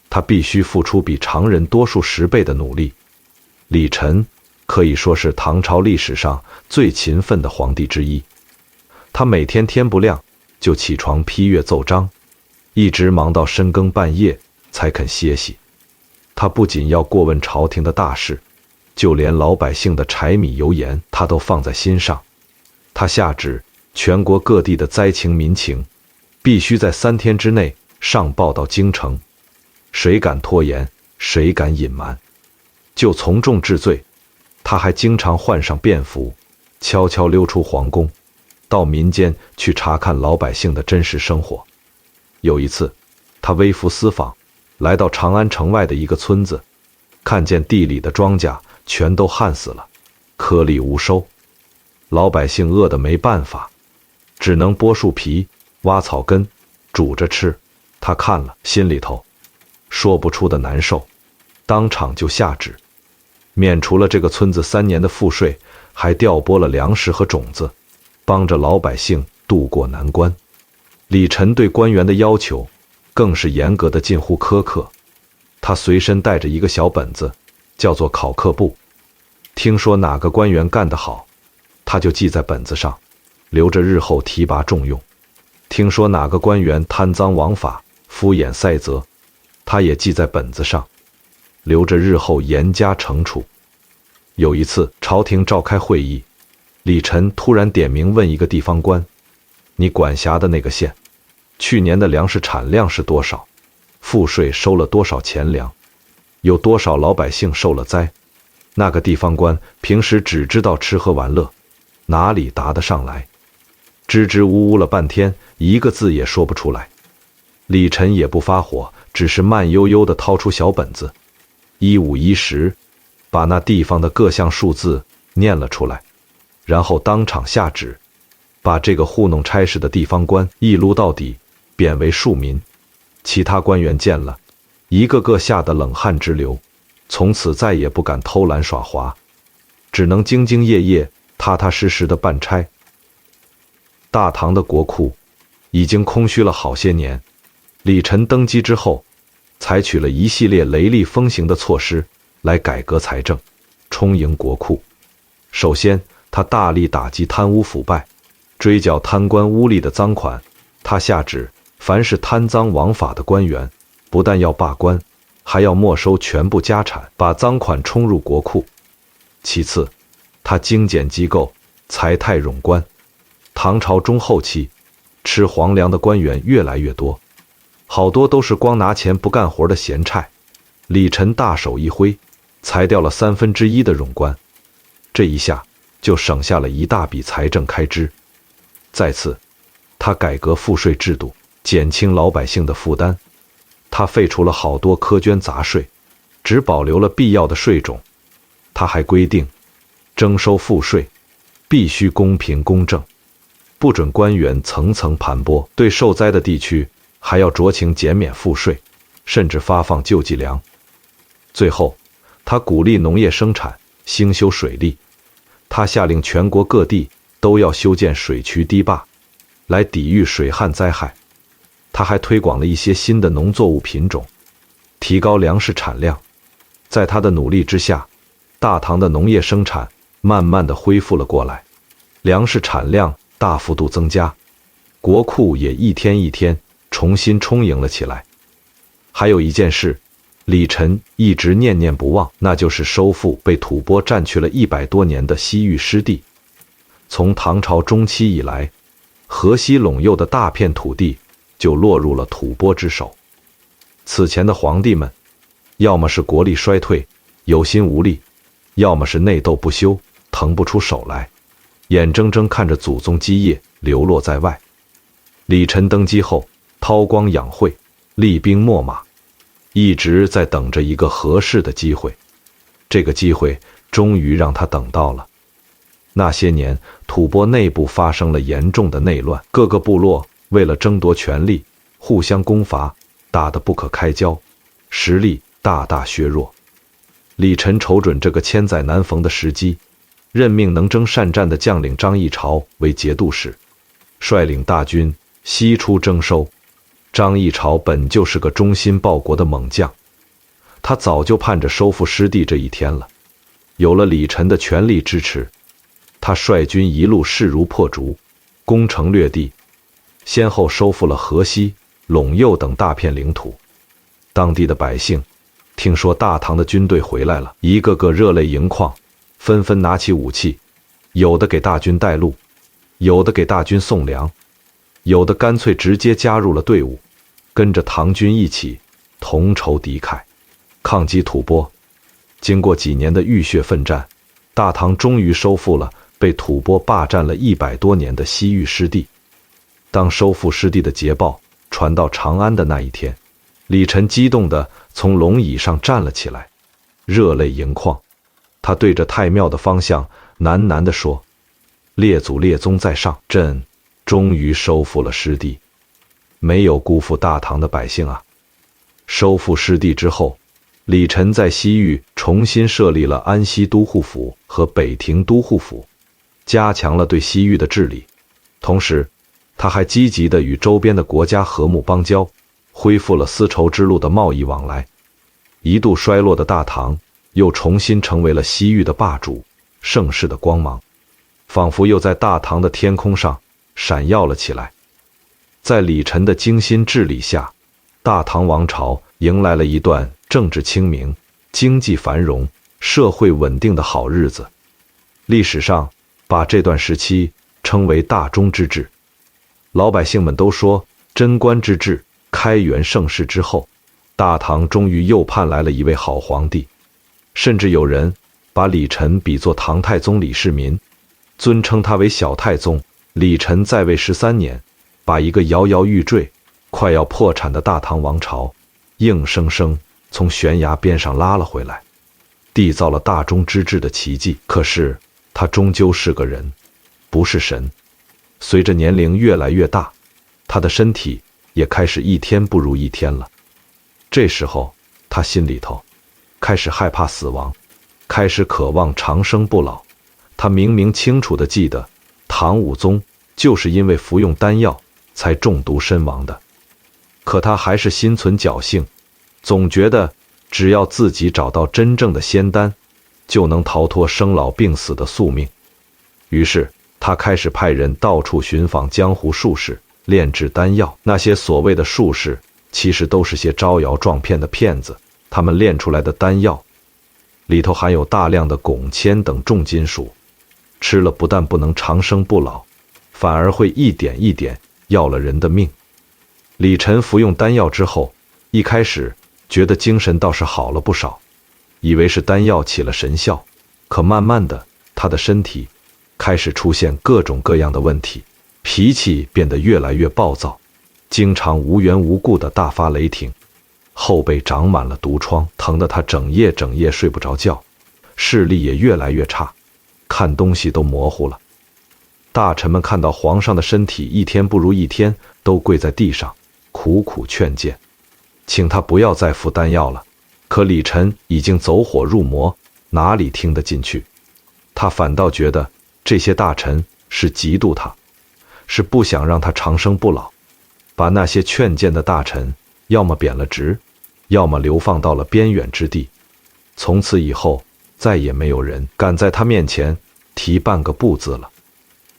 他必须付出比常人多数10倍的努力。李晨可以说是唐朝历史上最勤奋的皇帝之一。他每天天不亮就起床批阅奏章，一直忙到深更半夜才肯歇息。他不仅要过问朝廷的大事，就连老百姓的柴米油盐他都放在心上。他下旨，全国各地的灾情民情必须在3天之内上报到京城，谁敢拖延，谁敢隐瞒，就从重治罪。他还经常换上便服，悄悄溜出皇宫，到民间去查看老百姓的真实生活。有一次，他微服私访，来到长安城外的一个村子，看见地里的庄稼全都旱死了，颗粒无收，老百姓饿得没办法，只能剥树皮、挖草根，煮着吃。他看了，心里头说不出的难受，当场就下旨，免除了这个村子3年的赋税，还调拨了粮食和种子，帮着老百姓渡过难关。李晨对官员的要求更是严格的近乎苛刻，他随身带着一个小本子，叫做考课簿。听说哪个官员干得好，他就记在本子上，留着日后提拔重用。听说哪个官员贪赃枉法、敷衍塞责，他也记在本子上，留着日后严加惩处。有一次，朝廷召开会议，李晨突然点名问一个地方官：“你管辖的那个县，去年的粮食产量是多少？赋税收了多少钱粮？有多少老百姓受了灾？”那个地方官平时只知道吃喝玩乐，哪里答得上来？支支吾吾了半天，一个字也说不出来。李晨也不发火，只是慢悠悠地掏出小本子，1510，把那地方的各项数字念了出来，然后当场下旨，把这个糊弄差事的地方官一撸到底，贬为庶民。其他官员见了，一个个吓得冷汗直流，从此再也不敢偷懒耍滑，只能兢兢业业、踏踏实实地办差。大唐的国库已经空虚了好些年，李晨登基之后，采取了一系列雷厉风行的措施来改革财政，充盈国库。首先，他大力打击贪污腐败，追缴贪官污吏的赃款。他下旨，凡是贪赃枉法的官员，不但要罢官，还要没收全部家产，把赃款充入国库。其次，他精简机构，财泰冗官。唐朝中后期，吃皇粮的官员越来越多，好多都是光拿钱不干活的闲差。李晨大手一挥，裁掉了1/3的冗官，这一下就省下了一大笔财政开支。再次，他改革赋税制度，减轻老百姓的负担。他废除了好多苛捐杂税，只保留了必要的税种。他还规定，征收赋税必须公平公正，不准官员层层盘剥，对受灾的地区还要酌情减免赋税，甚至发放救济粮。最后，他鼓励农业生产，兴修水利。他下令全国各地都要修建水渠堤坝，来抵御水旱灾害。他还推广了一些新的农作物品种，提高粮食产量。在他的努力之下，大唐的农业生产慢慢地恢复了过来，粮食产量大幅度增加，国库也一天一天重新充盈了起来。还有一件事，李晨一直念念不忘，那就是收复被吐蕃占据了100多年的西域失地。从唐朝中期以来，河西陇右的大片土地就落入了吐蕃之手。此前的皇帝们，要么是国力衰退，有心无力，要么是内斗不休，腾不出手来，眼睁睁看着祖宗基业流落在外。李晨登基后，韬光养晦，厉兵秣马，一直在等着一个合适的机会。这个机会终于让他等到了。那些年，吐蕃内部发生了严重的内乱，各个部落为了争夺权力，互相攻伐，打得不可开交，实力大大削弱。李晨瞅准这个千载难逢的时机，任命能征善战的将领张议潮为节度使，率领大军西出征收。张议潮本就是个忠心报国的猛将，他早就盼着收复失地这一天了。有了李晨的全力支持，他率军一路势如破竹，攻城略地，先后收复了河西、陇右等大片领土。当地的百姓听说大唐的军队回来了，一个个热泪盈眶，纷纷拿起武器，有的给大军带路，有的给大军送粮，有的干脆直接加入了队伍，跟着唐军一起同仇敌忾，抗击吐蕃。经过几年的浴血奋战，大唐终于收复了被吐蕃霸占了100多年的西域失地。当收复失地的捷报传到长安的那一天，李晨激动地从龙椅上站了起来，热泪盈眶。他对着太庙的方向喃喃地说：“列祖列宗在上，朕终于收复了失地，没有辜负大唐的百姓啊！”收复失地之后，李晨在西域重新设立了安西都护府和北庭都护府，加强了对西域的治理。同时，他还积极地与周边的国家和睦邦交，恢复了丝绸之路的贸易往来。一度衰落的大唐又重新成为了西域的霸主，盛世的光芒仿佛又在大唐的天空上闪耀了起来。在李晨的精心治理下，大唐王朝迎来了一段政治清明、经济繁荣、社会稳定的好日子。历史上把这段时期称为大中之治。老百姓们都说，贞观之治、开元盛世之后，大唐终于又盼来了一位好皇帝。甚至有人把李晨比作唐太宗李世民，尊称他为小太宗。李晨在位13年，把一个摇摇欲坠、快要破产的大唐王朝硬生生从悬崖边上拉了回来，缔造了大中之治的奇迹。可是他终究是个人，不是神。随着年龄越来越大，他的身体也开始一天不如一天了。这时候他心里头开始害怕死亡，开始渴望长生不老。他明明清楚地记得，唐武宗就是因为服用丹药才中毒身亡的。可他还是心存侥幸，总觉得只要自己找到真正的仙丹，就能逃脱生老病死的宿命。于是他开始派人到处寻访江湖术士，炼制丹药。那些所谓的术士，其实都是些招摇撞骗的骗子。他们炼出来的丹药里头含有大量的汞、铅等重金属，吃了不但不能长生不老，反而会一点一点要了人的命。李晨服用丹药之后，一开始觉得精神倒是好了不少，以为是丹药起了神效。可慢慢的，他的身体开始出现各种各样的问题，脾气变得越来越暴躁，经常无缘无故的大发雷霆，后背长满了毒疮，疼得他整夜睡不着觉，视力也越来越差，看东西都模糊了。大臣们看到皇上的身体一天不如一天，都跪在地上苦苦劝谏，请他不要再服丹药了。可李晨已经走火入魔，哪里听得进去？他反倒觉得这些大臣是嫉妒他，是不想让他长生不老，把那些劝谏的大臣要么贬了职，要么流放到了边远之地。从此以后，再也没有人敢在他面前提半个不字了。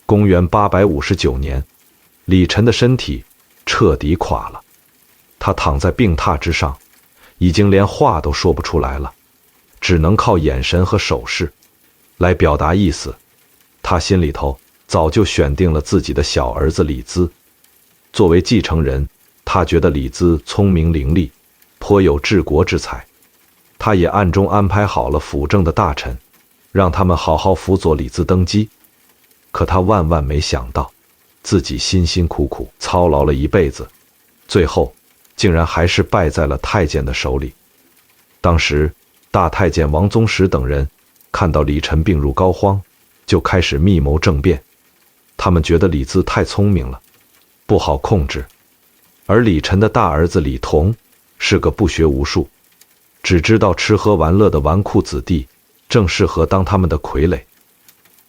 公元859年，李晨的身体彻底垮了，他躺在病榻之上，已经连话都说不出来了，只能靠眼神和手势来表达意思。他心里头早就选定了自己的小儿子李兹作为继承人。他觉得李兹聪明伶俐，颇有治国之才。他也暗中安排好了辅政的大臣，让他们好好辅佐李兹登基。可他万万没想到，自己辛辛苦苦操劳了一辈子，最后竟然还是败在了太监的手里。当时大太监王宗实等人看到李晨病入膏肓，就开始密谋政变。他们觉得李兹太聪明了，不好控制，而李晨的大儿子李同是个不学无术，只知道吃喝玩乐的纨绔子弟，正适合当他们的傀儡。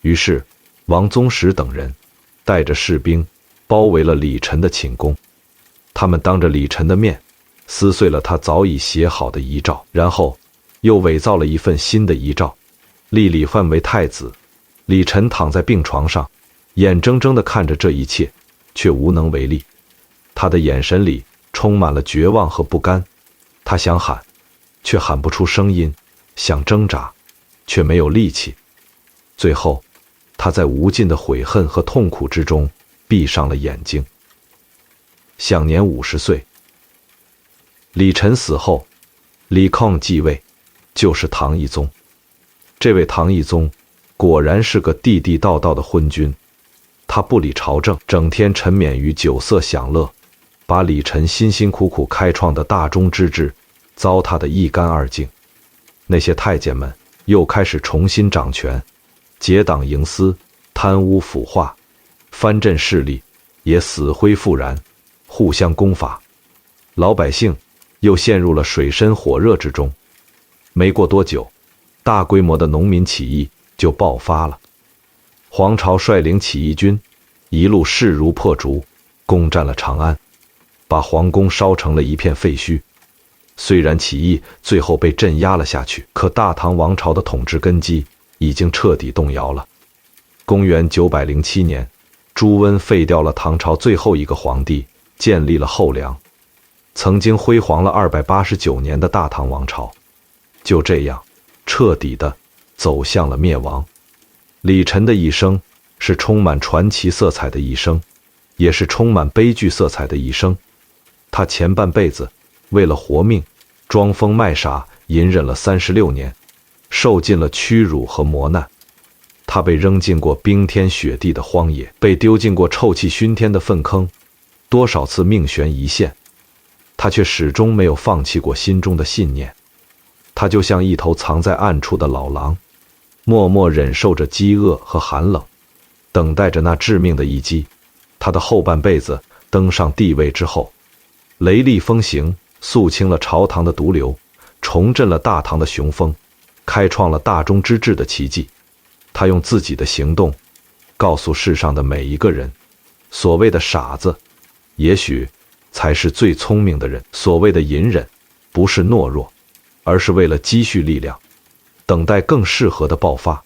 于是王宗实等人带着士兵包围了李晨的寝宫，他们当着李晨的面撕碎了他早已写好的遗诏，然后又伪造了一份新的遗诏，立李范为太子。李晨躺在病床上，眼睁睁地看着这一切，却无能为力。他的眼神里充满了绝望和不甘，他想喊，却喊不出声音，想挣扎，却没有力气。最后他在无尽的悔恨和痛苦之中闭上了眼睛，享年50岁。李晨死后，李抗继位，就是唐懿宗。这位唐懿宗果然是个地地道道的昏君，他不理朝政，整天沉湎于酒色享乐，把李晨辛辛苦苦开创的大中之治糟蹋得一干二净。那些太监们又开始重新掌权，结党营私，贪污腐化，藩镇势力也死灰复燃，互相攻伐。老百姓又陷入了水深火热之中。没过多久，大规模的农民起义就爆发了。黄巢率领起义军一路势如破竹，攻占了长安，把皇宫烧成了一片废墟。虽然起义最后被镇压了下去，可大唐王朝的统治根基已经彻底动摇了。公元907年，朱温废掉了唐朝最后一个皇帝，建立了后梁。曾经辉煌了289年的大唐王朝，就这样彻底地走向了灭亡。李晨的一生是充满传奇色彩的一生，也是充满悲剧色彩的一生。他前半辈子为了活命，装疯卖傻，隐忍了36年，受尽了屈辱和磨难。他被扔进过冰天雪地的荒野，被丢进过臭气熏天的粪坑，多少次命悬一线，他却始终没有放弃过心中的信念。他就像一头藏在暗处的老狼，默默忍受着饥饿和寒冷，等待着那致命的一击。他的后半辈子登上帝位之后，雷厉风行，肃清了朝堂的毒瘤，重振了大唐的雄风，开创了大中之治的奇迹。他用自己的行动告诉世上的每一个人，所谓的傻子也许才是最聪明的人，所谓的隐忍不是懦弱，而是为了积蓄力量，等待更适合的爆发。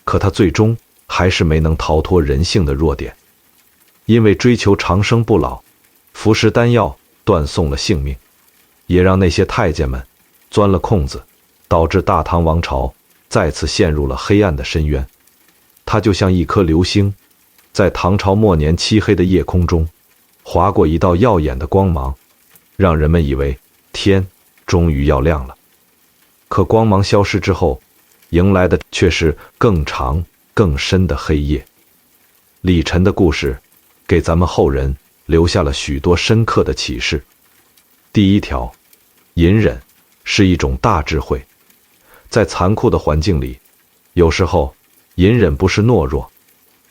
可他最终还是没能逃脱人性的弱点，因为追求长生不老，服食丹药断送了性命，也让那些太监们钻了空子，导致大唐王朝再次陷入了黑暗的深渊。他就像一颗流星，在唐朝末年漆黑的夜空中划过一道耀眼的光芒，让人们以为天终于要亮了。可光芒消失之后，迎来的却是更长更深的黑夜。李晨的故事给咱们后人留下了许多深刻的启示。第一条，隐忍是一种大智慧。在残酷的环境里，有时候隐忍不是懦弱，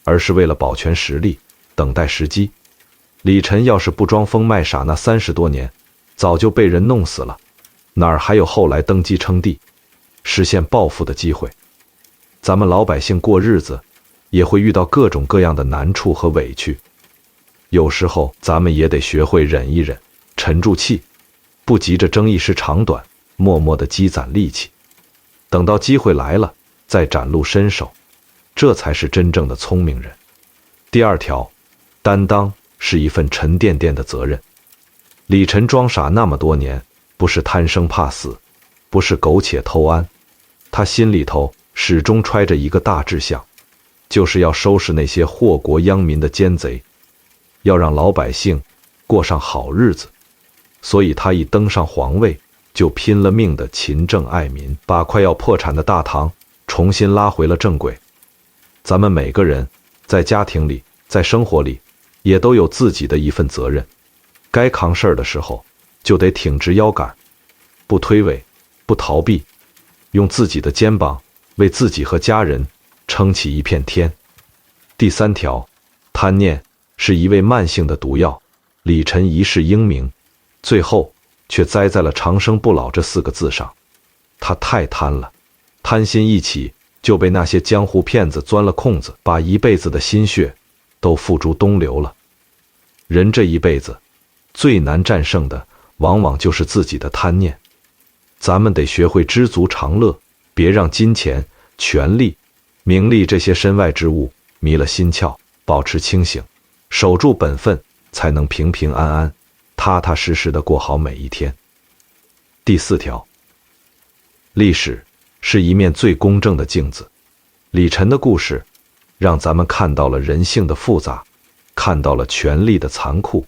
而是为了保全实力，等待时机。李晨要是不装疯卖傻，那30多年早就被人弄死了，哪儿还有后来登基称帝，实现抱负的机会？咱们老百姓过日子也会遇到各种各样的难处和委屈，有时候咱们也得学会忍一忍，沉住气，不急着争一时长短，默默地积攒力气，等到机会来了再展露身手，这才是真正的聪明人。第二条，担当是一份沉甸甸的责任。李晨装傻那么多年，不是贪生怕死，不是苟且偷安，他心里头始终揣着一个大志向，就是要收拾那些祸国殃民的奸贼，要让老百姓过上好日子。所以他一登上皇位，就拼了命的勤政爱民，把快要破产的大唐重新拉回了正轨。咱们每个人在家庭里，在生活里，也都有自己的一份责任，该扛事儿的时候就得挺直腰杆，不推诿，不逃避，用自己的肩膀为自己和家人撑起一片天。第三条，贪念是一味慢性的毒药。李晨一世英名，最后却栽在了长生不老这4个字上。他太贪了，贪心一起就被那些江湖骗子钻了空子，把一辈子的心血都付诸东流了。人这一辈子最难战胜的往往就是自己的贪念，咱们得学会知足常乐，别让金钱、权力、名利这些身外之物迷了心窍，保持清醒，守住本分，才能平平安安、踏踏实实地过好每一天。第4条，历史是一面最公正的镜子。李晨的故事让咱们看到了人性的复杂，看到了权力的残酷，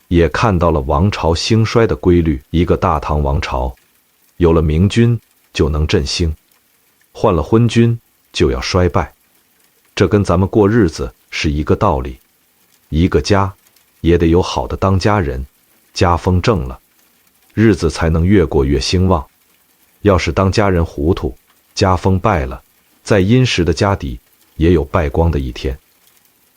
也看到了王朝兴衰的规律。一个大唐王朝，有了明君就能振兴，换了昏君就要衰败，这跟咱们过日子是一个道理。一个家也得有好的当家人，家风正了，日子才能越过越兴旺。要是当家人糊涂，家风败了，再殷实的家底也有败光的一天。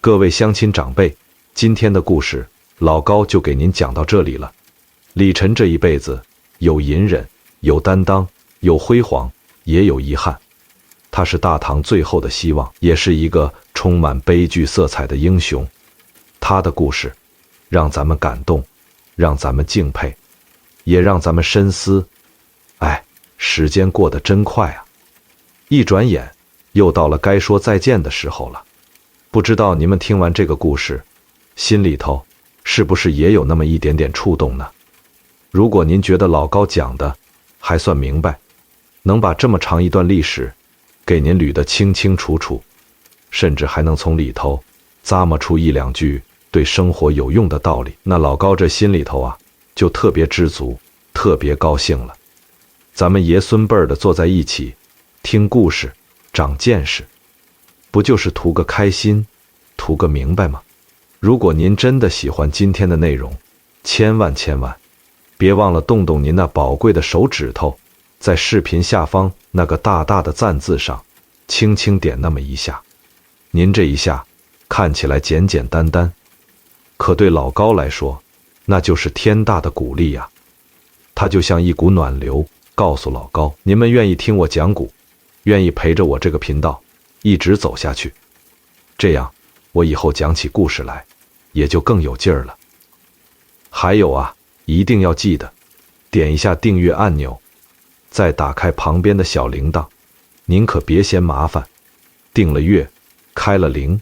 各位乡亲长辈，今天的故事老高就给您讲到这里了。李晨这一辈子有隐忍，有担当，有辉煌，也有遗憾。他是大唐最后的希望，也是一个充满悲剧色彩的英雄。他的故事让咱们感动，让咱们敬佩，也让咱们深思。哎，时间过得真快啊，一转眼又到了该说再见的时候了。不知道你们听完这个故事，心里头是不是也有那么一点点触动呢？如果您觉得老高讲的还算明白，能把这么长一段历史给您捋得清清楚楚，甚至还能从里头咂摸出一两句对生活有用的道理，那老高这心里头啊就特别知足，特别高兴了。咱们爷孙辈儿的坐在一起听故事长见识，不就是图个开心，图个明白吗？如果您真的喜欢今天的内容，千万别忘了动动您那宝贵的手指头，在视频下方那个大大的赞字上轻轻点那么一下。您这一下看起来简简单单，可对老高来说那就是天大的鼓励呀。它就像一股暖流，告诉老高，您们愿意听我讲古，愿意陪着我这个频道一直走下去，这样我以后讲起故事来也就更有劲儿了。还有啊，一定要记得点一下订阅按钮，再打开旁边的小铃铛，您可别嫌麻烦，订了阅，开了铃，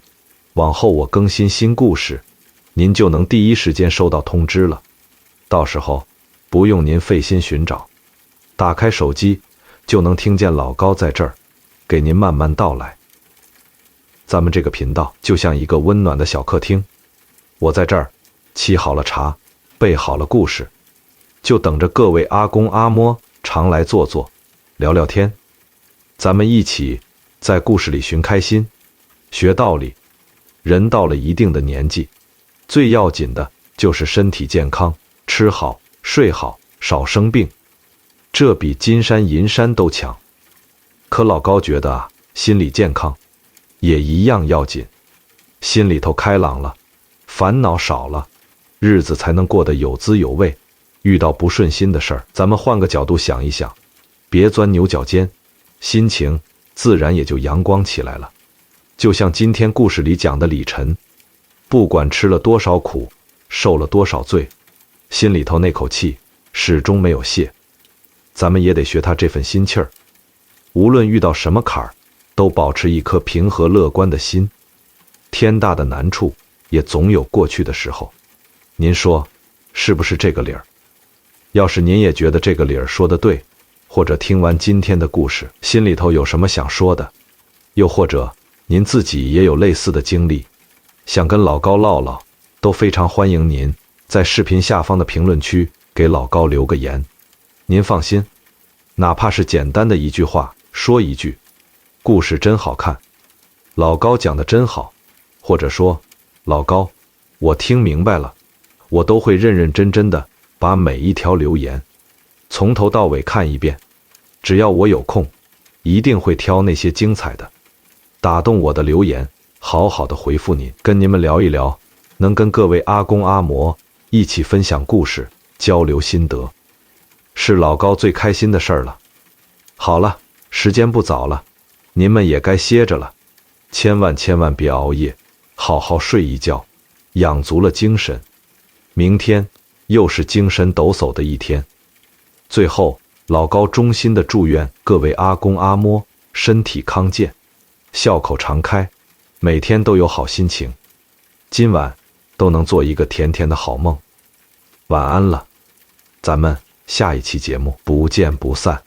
往后我更新新故事，您就能第一时间收到通知了。到时候不用您费心寻找，打开手机就能听见老高在这儿给您慢慢道来。咱们这个频道就像一个温暖的小客厅，我在这儿沏好了茶，备好了故事，就等着各位阿公阿嬷常来坐坐，聊聊天。咱们一起在故事里寻开心，学道理。人到了一定的年纪，最要紧的就是身体健康，吃好睡好，少生病，这比金山银山都强。可老高觉得啊，心理健康也一样要紧，心里头开朗了，烦恼少了，日子才能过得有滋有味。遇到不顺心的事儿，咱们换个角度想一想，别钻牛角尖，心情自然也就阳光起来了。就像今天故事里讲的李晨，不管吃了多少苦，受了多少罪，心里头那口气始终没有泄。咱们也得学他这份心气儿，无论遇到什么坎儿，都保持一颗平和乐观的心。天大的难处也总有过去的时候，您说是不是这个理儿？要是您也觉得这个理儿说得对，或者听完今天的故事心里头有什么想说的，又或者您自己也有类似的经历，想跟老高唠唠，都非常欢迎您在视频下方的评论区给老高留个言。您放心，哪怕是简单的一句话，说一句故事真好看，老高讲的真好，或者说老高我听明白了，我都会认认真真的把每一条留言从头到尾看一遍。只要我有空，一定会挑那些精彩的打动我的留言，好好的回复您，跟您们聊一聊，能跟各位阿公阿嬷一起分享故事，交流心得，是老高最开心的事儿了。好了，时间不早了，您们也该歇着了，千万别熬夜，好好睡一觉，养足了精神，明天又是精神抖擞的一天。最后，老高衷心的祝愿各位阿公阿嬷身体康健，笑口常开，每天都有好心情，今晚都能做一个甜甜的好梦。晚安了，咱们下一期节目不见不散。